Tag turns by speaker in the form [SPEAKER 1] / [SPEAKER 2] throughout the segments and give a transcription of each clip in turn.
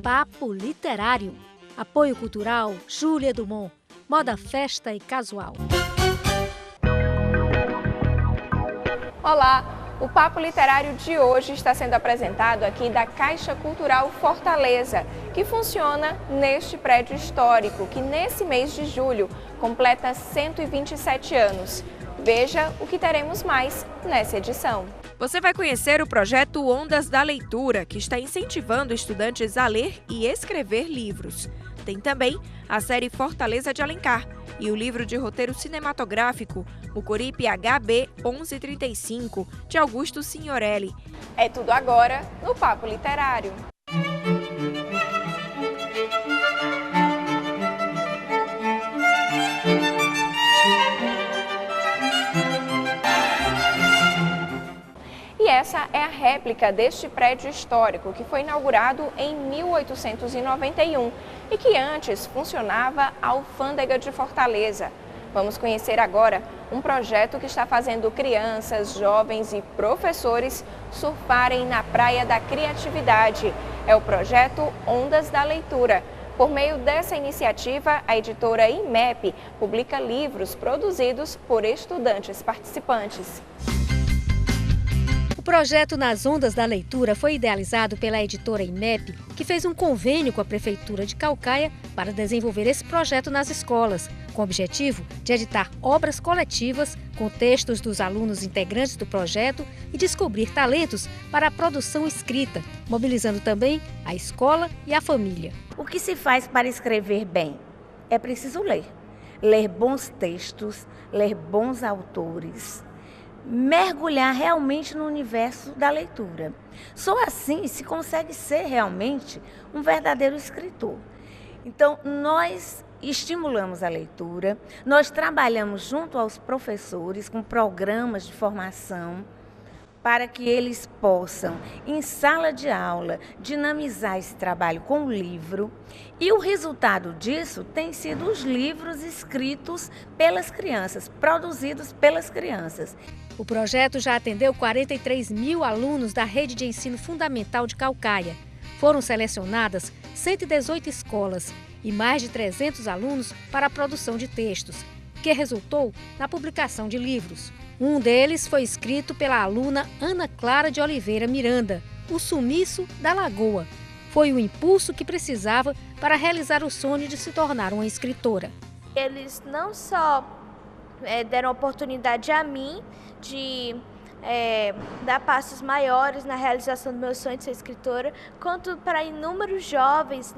[SPEAKER 1] Papo Literário. Apoio cultural Júlia Dumont. Moda, festa e casual.
[SPEAKER 2] Olá! O Papo Literário de hoje está sendo apresentado aqui da Caixa Cultural Fortaleza, que funciona neste prédio histórico, que nesse mês de julho completa 127 anos. Veja o que teremos mais nessa edição. Você vai conhecer o projeto Ondas da Leitura, que está incentivando estudantes a ler e escrever livros. Tem também a série Fortaleza de Alencar e o livro de roteiro cinematográfico Mucuripe HB 1135, de Augusto Signorelli. É tudo agora no Papo Literário. E essa é a réplica deste prédio histórico que foi inaugurado em 1891 e que antes funcionava a Alfândega de Fortaleza. Vamos conhecer agora um projeto que está fazendo crianças, jovens e professores surfarem na Praia da Criatividade. É o projeto Ondas da Leitura. Por meio dessa iniciativa, a editora IMEP publica livros produzidos por estudantes participantes.
[SPEAKER 1] O projeto Nas Ondas da Leitura foi idealizado pela editora IMEP, que fez um convênio com a Prefeitura de Caucaia para desenvolver esse projeto nas escolas, com o objetivo de editar obras coletivas com textos dos alunos integrantes do projeto e descobrir talentos para a produção escrita, mobilizando também a escola e a família.
[SPEAKER 3] O que se faz para escrever bem? É preciso ler. Ler bons textos, ler bons autores, mergulhar realmente no universo da leitura. Só assim se consegue ser realmente um verdadeiro escritor. Então, nós estimulamos a leitura, nós trabalhamos junto aos professores com programas de formação para que eles possam, em sala de aula, dinamizar esse trabalho com o livro. E o resultado disso tem sido os livros escritos pelas crianças, produzidos pelas crianças.
[SPEAKER 1] O projeto já atendeu 43 mil alunos da Rede de Ensino Fundamental de Caucaia. Foram selecionadas 118 escolas e mais de 300 alunos para a produção de textos, que resultou na publicação de livros. Um deles foi escrito pela aluna Ana Clara de Oliveira Miranda, O Sumiço da Lagoa. Foi o impulso que precisava para realizar o sonho de se tornar uma escritora.
[SPEAKER 4] Eles não só deram oportunidade a mim de dar passos maiores na realização do meu sonho de ser escritora, quanto para inúmeros jovens,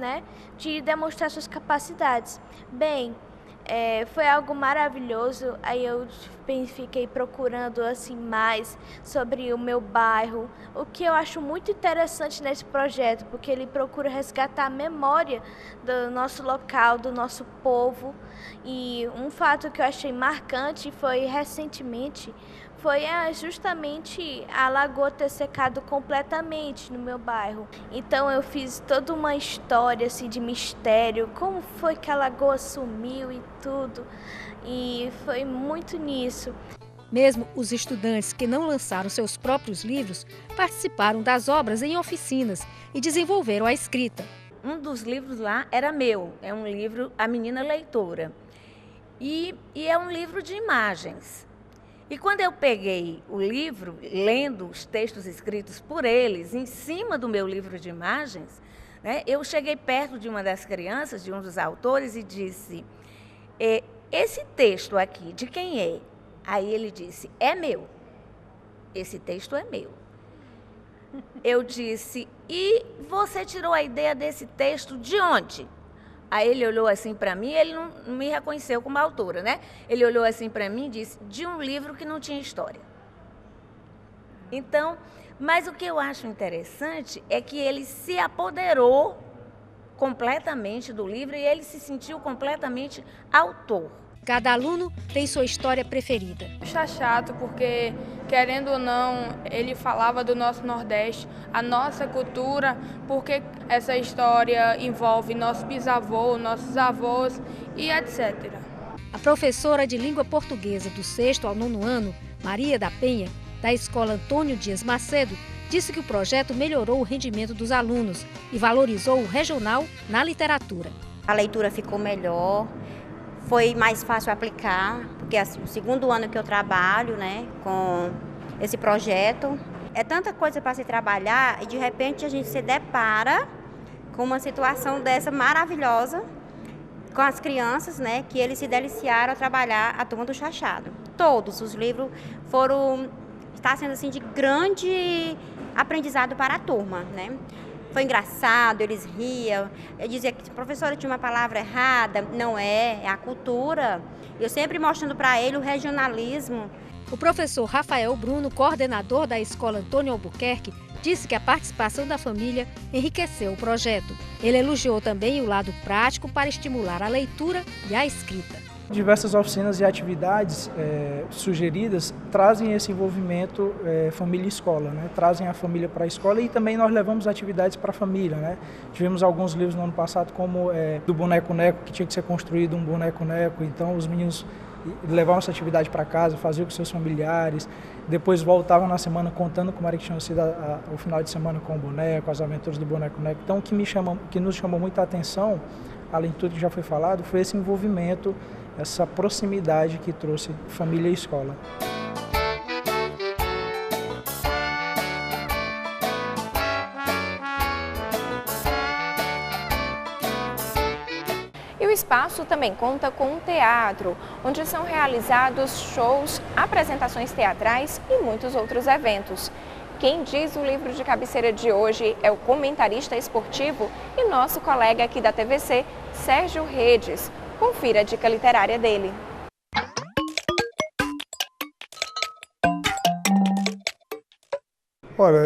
[SPEAKER 4] de demonstrar suas capacidades. Bem, foi algo maravilhoso. Aí eu fiquei procurando assim mais sobre o meu bairro, o que eu acho muito interessante nesse projeto, porque ele procura resgatar a memória do nosso local, do nosso povo. E um fato que eu achei marcante foi recentemente, foi justamente a lagoa ter secado completamente no meu bairro. Então eu fiz toda uma história assim, de mistério, como foi que a lagoa sumiu e tudo, e foi muito nisso.
[SPEAKER 1] Mesmo os estudantes que não lançaram seus próprios livros participaram das obras em oficinas e desenvolveram a escrita.
[SPEAKER 3] Um dos livros lá era meu, é um livro A Menina Leitora, e é um livro de imagens. E quando eu peguei o livro, lendo os textos escritos por eles, em cima do meu livro de imagens, eu cheguei perto de uma das crianças, de um dos autores, e disse, esse texto aqui, de quem é? Aí ele disse, é meu. Esse texto é meu. Eu disse, e você tirou a ideia desse texto de onde? Aí ele olhou assim para mim, ele não me reconheceu como autora, Ele olhou assim para mim e disse, de um livro que não tinha história. Então, mas o que eu acho interessante é que ele se apoderou completamente do livro e ele se sentiu completamente autor.
[SPEAKER 1] Cada aluno tem sua história preferida.
[SPEAKER 5] Está chato porque, querendo ou não, ele falava do nosso Nordeste, a nossa cultura, porque essa história envolve nosso bisavô, nossos avós e etc.
[SPEAKER 1] A professora de língua portuguesa do 6º ao 9º ano, Maria da Penha, da Escola Antônio Dias Macedo, disse que o projeto melhorou o rendimento dos alunos e valorizou o regional na literatura.
[SPEAKER 6] A leitura ficou melhor, foi mais fácil aplicar, porque é o segundo ano que eu trabalho, né, com esse projeto. É tanta coisa para se trabalhar e de repente a gente se depara com uma situação dessa maravilhosa com as crianças, né, que eles se deliciaram a trabalhar a Turma do Chachado. Todos os livros está sendo assim de grande aprendizado para a turma, né? Foi engraçado, eles riam, eu dizia que professora tinha uma palavra errada, não é a cultura. Eu sempre mostrando para ele o regionalismo.
[SPEAKER 1] O professor Rafael Bruno, coordenador da Escola Antônio Albuquerque, disse que a participação da família enriqueceu o projeto. Ele elogiou também o lado prático para estimular a leitura e a escrita.
[SPEAKER 7] Diversas oficinas e atividades sugeridas trazem esse envolvimento família e escola, né? Trazem a família para a escola e também nós levamos atividades para a família, né? Tivemos alguns livros no ano passado como do boneco-neco, que tinha que ser construído um boneco-neco, então os meninos levavam essa atividade para casa, faziam com seus familiares, depois voltavam na semana contando como era que tinha sido o final de semana com o boneco, as aventuras do boneco-neco. Então o que nos chamou muita atenção, além de tudo que já foi falado, foi esse envolvimento, essa proximidade que trouxe família e escola.
[SPEAKER 2] E o espaço também conta com um teatro, onde são realizados shows, apresentações teatrais e muitos outros eventos. Quem diz o livro de cabeceira de hoje é o comentarista esportivo e nosso colega aqui da TVC, Sérgio Redes. Confira a dica literária dele.
[SPEAKER 8] Olha,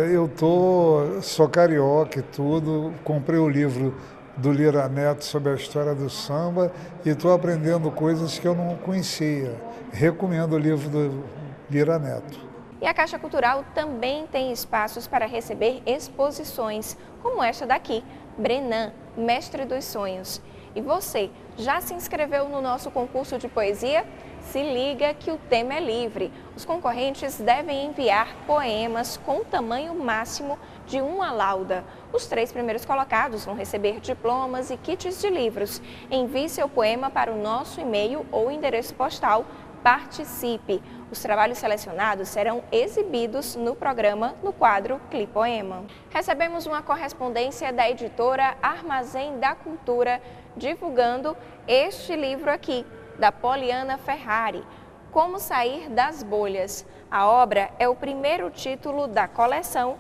[SPEAKER 8] sou carioca e tudo, comprei o livro do Lira Neto sobre a história do samba e estou aprendendo coisas que eu não conhecia. Recomendo o livro do Lira Neto.
[SPEAKER 2] E a Caixa Cultural também tem espaços para receber exposições, como esta daqui, Brenan, Mestre dos Sonhos. E você, já se inscreveu no nosso concurso de poesia? Se liga que o tema é livre. Os concorrentes devem enviar poemas com tamanho máximo de uma lauda. Os 3 primeiros colocados vão receber diplomas e kits de livros. Envie seu poema para o nosso e-mail ou endereço postal. Participe! Os trabalhos selecionados serão exibidos no programa no quadro Clipoema. Recebemos uma correspondência da editora Armazém da Cultura divulgando este livro aqui, da Poliana Ferrari, Como Sair das Bolhas. A obra é o primeiro título da coleção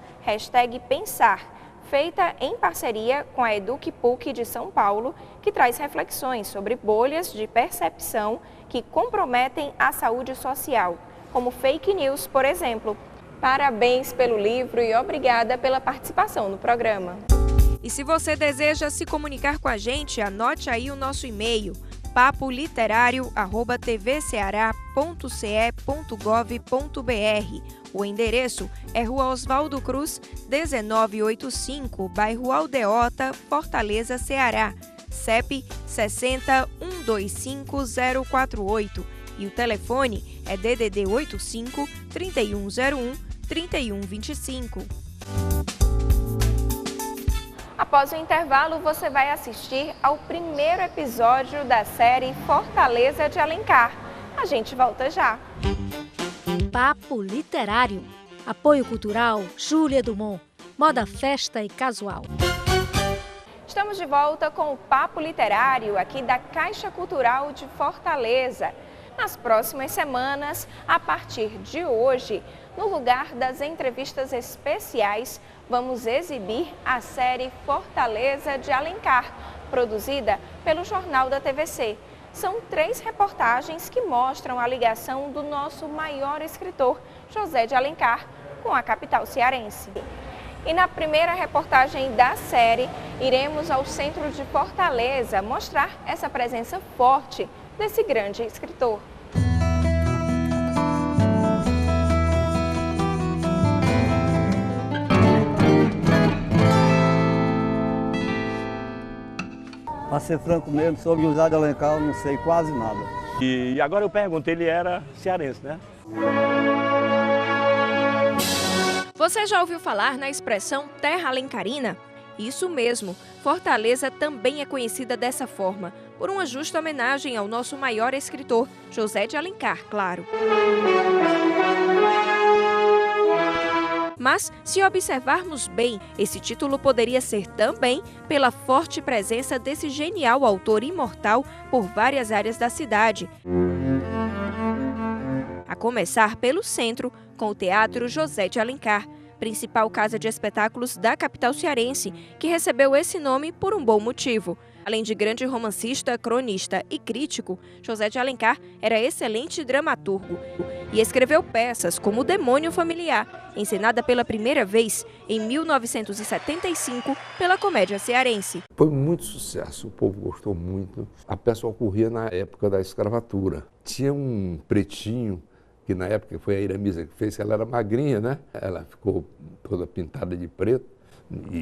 [SPEAKER 2] #Pensar, feita em parceria com a EducPuc de São Paulo, que traz reflexões sobre bolhas de percepção que comprometem a saúde social, como fake news, por exemplo. Parabéns pelo livro e obrigada pela participação no programa.
[SPEAKER 9] E se você deseja se comunicar com a gente, anote aí o nosso e-mail, papoliterário@tvca.ce.gov.br. O endereço é Rua Oswaldo Cruz, 1985, bairro Aldeota, Fortaleza, Ceará. CEP 60125048 e o telefone é DDD 85 3101 3125.
[SPEAKER 2] Após o intervalo, você vai assistir ao primeiro episódio da série Fortaleza de Alencar. A gente volta já.
[SPEAKER 1] Papo Literário. Apoio cultural Júlia Dumont. Moda, festa e casual.
[SPEAKER 2] Estamos de volta com o Papo Literário aqui da Caixa Cultural de Fortaleza. Nas próximas semanas, a partir de hoje, no lugar das entrevistas especiais, vamos exibir a série Fortaleza de Alencar, produzida pelo Jornal da TVC. São 3 reportagens que mostram a ligação do nosso maior escritor, José de Alencar, com a capital cearense. E na primeira reportagem da série, iremos ao centro de Fortaleza mostrar essa presença forte desse grande escritor.
[SPEAKER 10] Para ser franco mesmo, sobre José de Alencar eu não sei quase nada.
[SPEAKER 11] E agora eu pergunto, ele era cearense, né?
[SPEAKER 9] Você já ouviu falar na expressão terra alencarina? Isso mesmo, Fortaleza também é conhecida dessa forma, por uma justa homenagem ao nosso maior escritor, José de Alencar, claro. Mas, se observarmos bem, esse título poderia ser também pela forte presença desse genial autor imortal por várias áreas da cidade. A começar pelo centro, com o Teatro José de Alencar, principal casa de espetáculos da capital cearense, que recebeu esse nome por um bom motivo. Além de grande romancista, cronista e crítico, José de Alencar era excelente dramaturgo e escreveu peças como O Demônio Familiar, encenada pela primeira vez em 1975 pela Comédia Cearense.
[SPEAKER 11] Foi muito sucesso, o povo gostou muito. A peça ocorria na época da escravatura. Tinha um pretinho, que na época foi a Iramisa que fez, que ela era magrinha, né? Ela ficou toda pintada de preto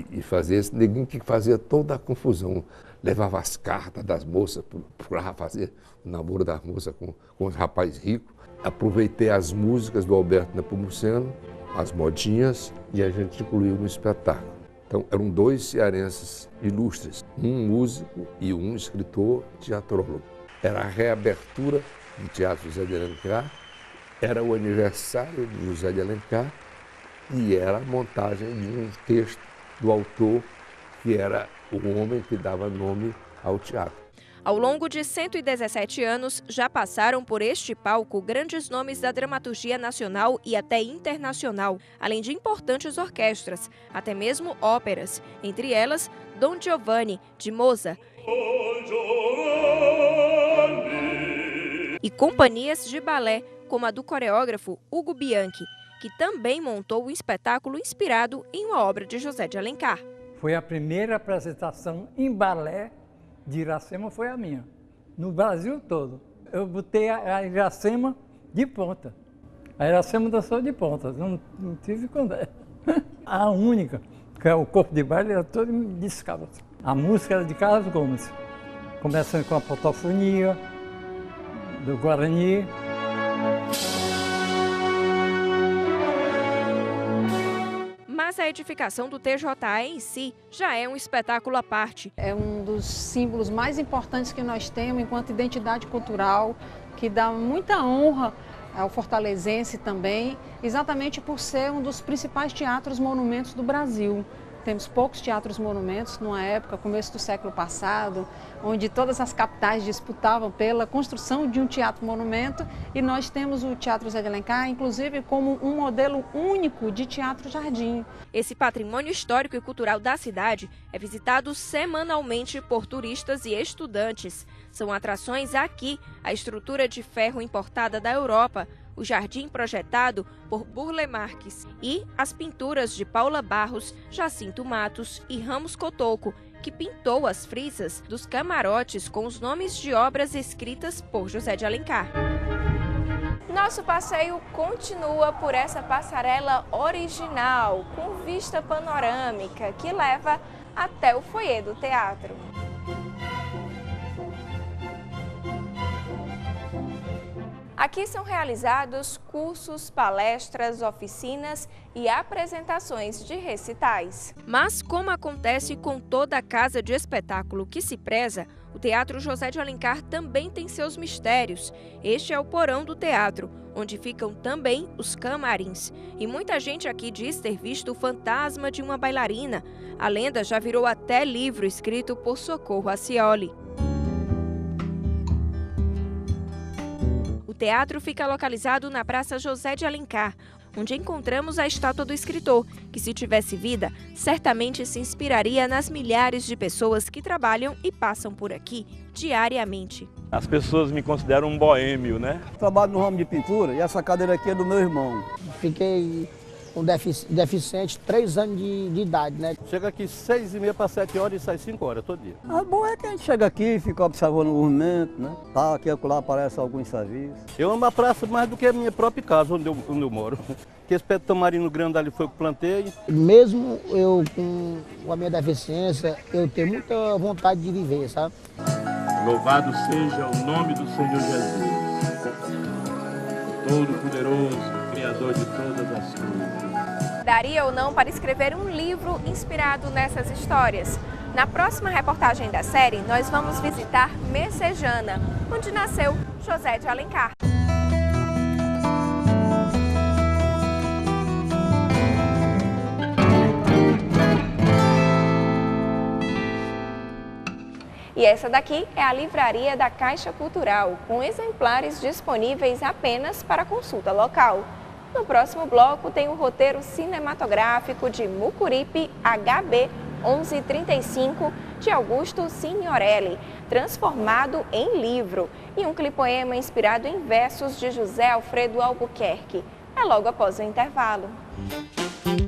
[SPEAKER 11] e fazia esse neguinho que fazia toda a confusão. Levava as cartas das moças, procurava fazer o namoro das moças com os rapazes ricos. Aproveitei as músicas do Alberto Nepomuceno, as modinhas, e a gente incluiu no espetáculo. Então, eram 2 cearenses ilustres, um músico e um escritor teatrólogo. Era a reabertura do Teatro José de Alencar, era o aniversário de José de Alencar e era a montagem de um texto do autor, que era o homem que dava nome ao teatro.
[SPEAKER 9] Ao longo de 117 anos, já passaram por este palco grandes nomes da dramaturgia nacional e até internacional, além de importantes orquestras, até mesmo óperas, entre elas Don Giovanni, de Mozart, e companhias de balé, como a do coreógrafo Hugo Bianchi, que também montou um espetáculo inspirado em uma obra de José de Alencar.
[SPEAKER 12] Foi a primeira apresentação em balé de Iracema, foi a minha, no Brasil todo. Eu botei a Iracema de ponta. A Iracema dançou de ponta, não tive conversa. A única, que é o corpo de baile, era todo descalço. A música era de Carlos Gomes, começando com a potofonia, do Guarani.
[SPEAKER 9] Mas a edificação do TJA em si já é um espetáculo à parte.
[SPEAKER 13] É um dos símbolos mais importantes que nós temos enquanto identidade cultural, que dá muita honra ao fortalezense também, exatamente por ser um dos principais teatros monumentos do Brasil. Temos poucos teatros monumentos numa época, começo do século passado, onde todas as capitais disputavam pela construção de um teatro monumento, e nós temos o Teatro José de Alencar, inclusive, como um modelo único de teatro-jardim.
[SPEAKER 9] Esse patrimônio histórico e cultural da cidade é visitado semanalmente por turistas e estudantes. São atrações aqui, a estrutura de ferro importada da Europa, o jardim projetado por Burle Marx e as pinturas de Paula Barros, Jacinto Matos e Ramos Cotoco, que pintou as frisas dos camarotes com os nomes de obras escritas por José de Alencar.
[SPEAKER 2] Nosso passeio continua por essa passarela original, com vista panorâmica, que leva até o foyer do teatro. Aqui são realizados cursos, palestras, oficinas e apresentações de recitais.
[SPEAKER 9] Mas, como acontece com toda a casa de espetáculo que se preza, o Teatro José de Alencar também tem seus mistérios. Este é o porão do teatro, onde ficam também os camarins. E muita gente aqui diz ter visto o fantasma de uma bailarina. A lenda já virou até livro escrito por Socorro Acioli. O teatro fica localizado na Praça José de Alencar, onde encontramos a estátua do escritor, que, se tivesse vida, certamente se inspiraria nas milhares de pessoas que trabalham e passam por aqui diariamente.
[SPEAKER 14] As pessoas me consideram um boêmio, né?
[SPEAKER 10] Trabalho no ramo de pintura e essa cadeira aqui é do meu irmão.
[SPEAKER 15] Fiquei um deficiente, 3 anos de idade, né?
[SPEAKER 14] Chega aqui 6h30 para 7 horas e sai 5 horas todo dia.
[SPEAKER 10] O bom é que a gente chega aqui e fica observando o movimento, né? Tá, aqui e acolá aparecem alguns serviços.
[SPEAKER 14] Eu amo a praça mais do que a minha própria casa, onde eu moro. Que esse pé de tamarino grande ali foi o que plantei.
[SPEAKER 15] Mesmo eu com a minha deficiência, eu tenho muita vontade de viver, sabe?
[SPEAKER 16] Louvado seja o nome do Senhor Jesus, Todo-Poderoso, Criador de todas as coisas.
[SPEAKER 2] Da toparia ou não para escrever um livro inspirado nessas histórias? Na próxima reportagem da série, nós vamos visitar Messejana, onde nasceu José de Alencar. E essa daqui é a livraria da Caixa Cultural, com exemplares disponíveis apenas para consulta local. No próximo bloco tem o roteiro cinematográfico de Mucuripe HB 1135, de Augusto Signorelli, transformado em livro, e um clipoema inspirado em versos de José Alfredo Albuquerque. É logo após o intervalo.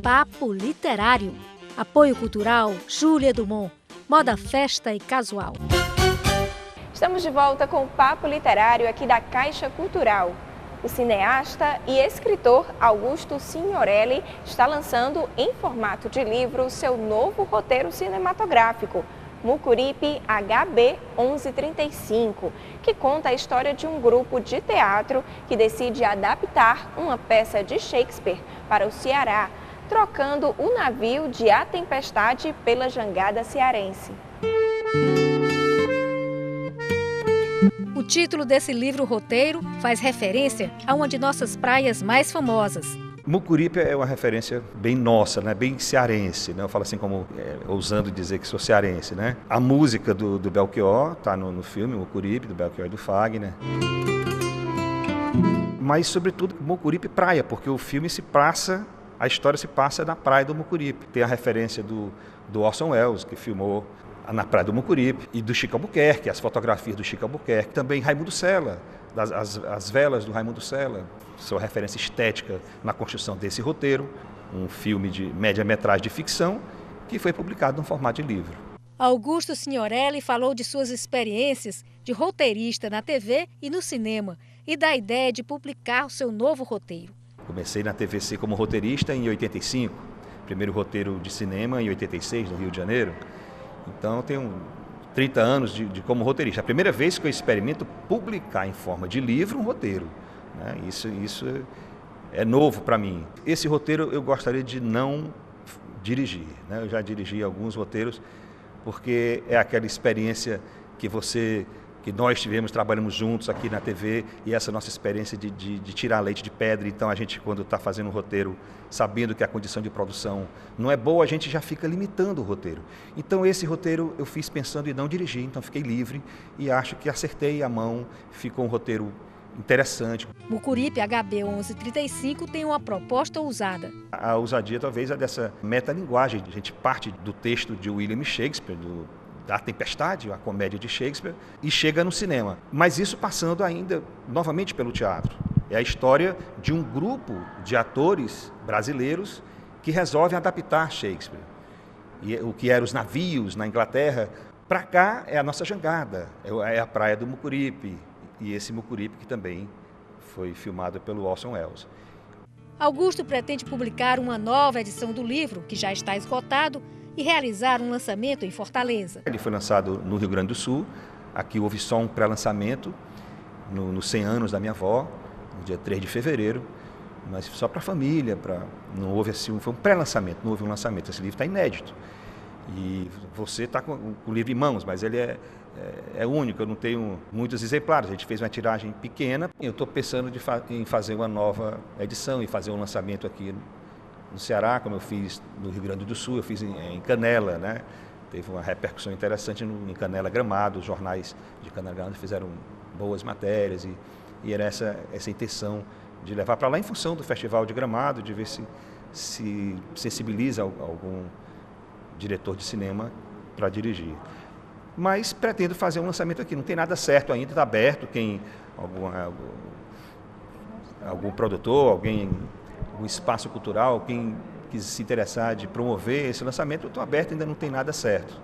[SPEAKER 1] Papo Literário. Apoio Cultural Júlia Dumont. Moda, festa e casual.
[SPEAKER 2] Estamos de volta com o Papo Literário aqui da Caixa Cultural. O cineasta e escritor Augusto Signorelli está lançando em formato de livro seu novo roteiro cinematográfico, Mucuripe HB 1135, que conta a história de um grupo de teatro que decide adaptar uma peça de Shakespeare para o Ceará, trocando o navio de A Tempestade pela jangada cearense.
[SPEAKER 1] O título desse livro-roteiro faz referência a uma de nossas praias mais famosas.
[SPEAKER 17] Mucuripe é uma referência bem nossa, né? Bem cearense, né? Eu falo assim como ousando dizer que sou cearense, né? A música do Belchior está no filme Mucuripe, do Belchior e do Fagner. Mas, sobretudo, Mucuripe praia, porque o filme se passa, a história se passa na praia do Mucuripe. Tem a referência do Orson Welles, que filmou na praia do Mucuripe, e do Chico Albuquerque, as fotografias do Chico Albuquerque. Também Raimundo Sela, as velas do Raimundo Sela, sua referência estética na construção desse roteiro, um filme de média-metragem de ficção, que foi publicado no formato de livro.
[SPEAKER 1] Augusto Signorelli falou de suas experiências de roteirista na TV e no cinema e da ideia de publicar o seu novo roteiro.
[SPEAKER 17] Comecei na TVC como roteirista em 85, primeiro roteiro de cinema em 86, no Rio de Janeiro. Então, eu tenho 30 anos de como roteirista. A primeira vez que eu experimento publicar em forma de livro um roteiro, né? Isso é novo para mim. Esse roteiro eu gostaria de não dirigir, né? Eu já dirigi alguns roteiros, porque é aquela experiência que nós trabalhamos juntos aqui na TV, e essa nossa experiência de tirar leite de pedra. Então, a gente, quando está fazendo um roteiro, sabendo que a condição de produção não é boa, a gente já fica limitando o roteiro. Então, esse roteiro eu fiz pensando em não dirigir, então fiquei livre e acho que acertei a mão, ficou um roteiro interessante.
[SPEAKER 1] Mucuripe HB 1135 tem uma proposta ousada.
[SPEAKER 17] A ousadia talvez é dessa metalinguagem. A gente parte do texto de William Shakespeare, da Tempestade, a comédia de Shakespeare, e chega no cinema. Mas isso passando ainda novamente pelo teatro. É a história de um grupo de atores brasileiros que resolvem adaptar Shakespeare. E o que eram os navios na Inglaterra, para cá é a nossa jangada, é a praia do Mucuripe, e esse Mucuripe que também foi filmado pelo Orson Welles.
[SPEAKER 1] Augusto pretende publicar uma nova edição do livro, que já está esgotado, e realizar um lançamento em Fortaleza.
[SPEAKER 17] Ele foi lançado no Rio Grande do Sul. Aqui houve só um pré-lançamento, nos 100 anos da minha avó, no dia 3 de fevereiro, mas só para a família, não houve assim, foi um pré-lançamento, não houve um lançamento. Esse livro está inédito. E você está com o livro em mãos, mas ele é único, eu não tenho muitos exemplares. A gente fez uma tiragem pequena. Eu estou pensando em fazer uma nova edição e fazer um lançamento aqui no Ceará, como eu fiz no Rio Grande do Sul, eu fiz em Canela, né? Teve uma repercussão interessante em Canela Gramado, os jornais de Canela Gramado fizeram boas matérias e era essa intenção de levar para lá em função do Festival de Gramado, de ver se sensibiliza algum diretor de cinema para dirigir. Mas pretendo fazer um lançamento aqui, não tem nada certo ainda, está aberto, algum produtor, um espaço cultural, quem quis se interessar de promover esse lançamento, eu estou aberto, ainda não tem nada certo.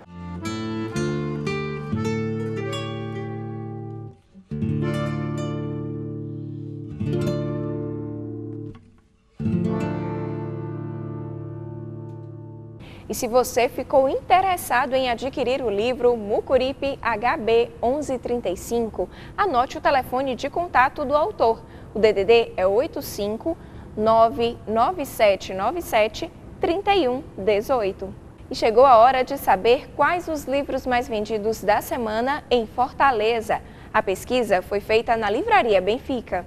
[SPEAKER 2] E se você ficou interessado em adquirir o livro Mucuripe HB 1135, anote o telefone de contato do autor. O DDD é 85 99797 3118. E chegou a hora de saber quais os livros mais vendidos da semana em Fortaleza. A pesquisa foi feita na Livraria Benfica.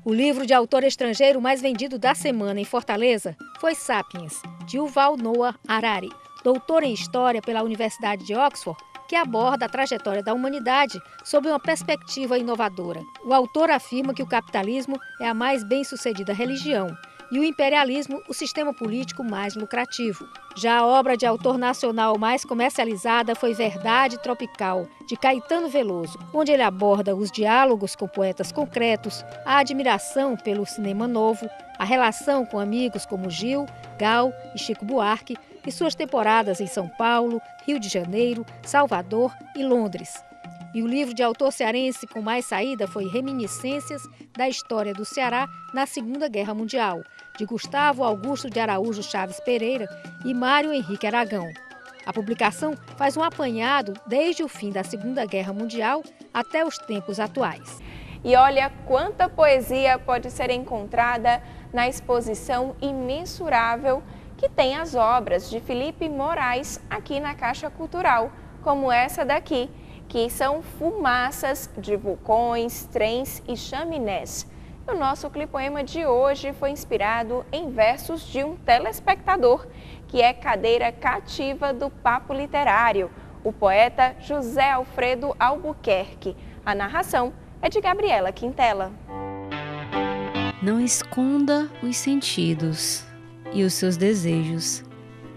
[SPEAKER 1] O livro de autor estrangeiro mais vendido da semana em Fortaleza foi Sapiens, de Yuval Noah Harari, doutor em História pela Universidade de Oxford, que aborda a trajetória da humanidade sob uma perspectiva inovadora. O autor afirma que o capitalismo é a mais bem-sucedida religião e o imperialismo o sistema político mais lucrativo. Já a obra de autor nacional mais comercializada foi Verdade Tropical, de Caetano Veloso, onde ele aborda os diálogos com poetas concretos, a admiração pelo cinema novo, a relação com amigos como Gil, Gal e Chico Buarque e suas temporadas em São Paulo, Rio de Janeiro, Salvador e Londres. E o livro de autor cearense com mais saída foi Reminiscências da História do Ceará na Segunda Guerra Mundial, de Gustavo Augusto de Araújo Chaves Pereira e Mário Henrique Aragão. A publicação faz um apanhado desde o fim da Segunda Guerra Mundial até os tempos atuais.
[SPEAKER 2] E olha quanta poesia pode ser encontrada na exposição imensurável que tem as obras de Felipe Moraes aqui na Caixa Cultural, como essa daqui, que são fumaças de vulcões, trens e chaminés. O nosso clipoema de hoje foi inspirado em versos de um telespectador, que é cadeira cativa do Papo Literário, o poeta José Alfredo Albuquerque. A narração é de Gabriela Quintela.
[SPEAKER 18] Não esconda os sentidos e os seus desejos.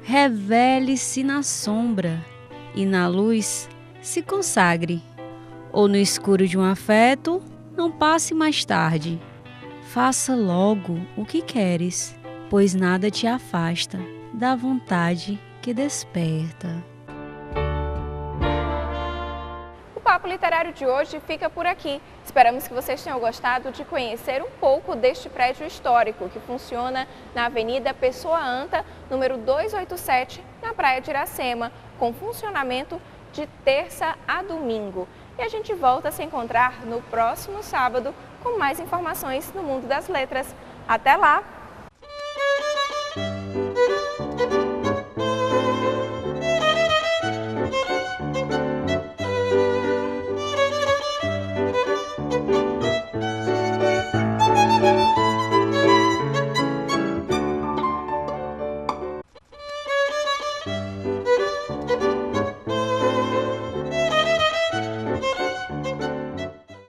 [SPEAKER 18] Revele-se na sombra e na luz se consagre. Ou no escuro de um afeto, não passe mais tarde. Faça logo o que queres, pois nada te afasta da vontade que desperta.
[SPEAKER 2] O Papo Literário de hoje fica por aqui. Esperamos que vocês tenham gostado de conhecer um pouco deste prédio histórico que funciona na Avenida Pessoa Anta, número 287, na Praia de Iracema, com funcionamento de terça a domingo. E a gente volta a se encontrar no próximo sábado com mais informações no mundo das letras. Até lá!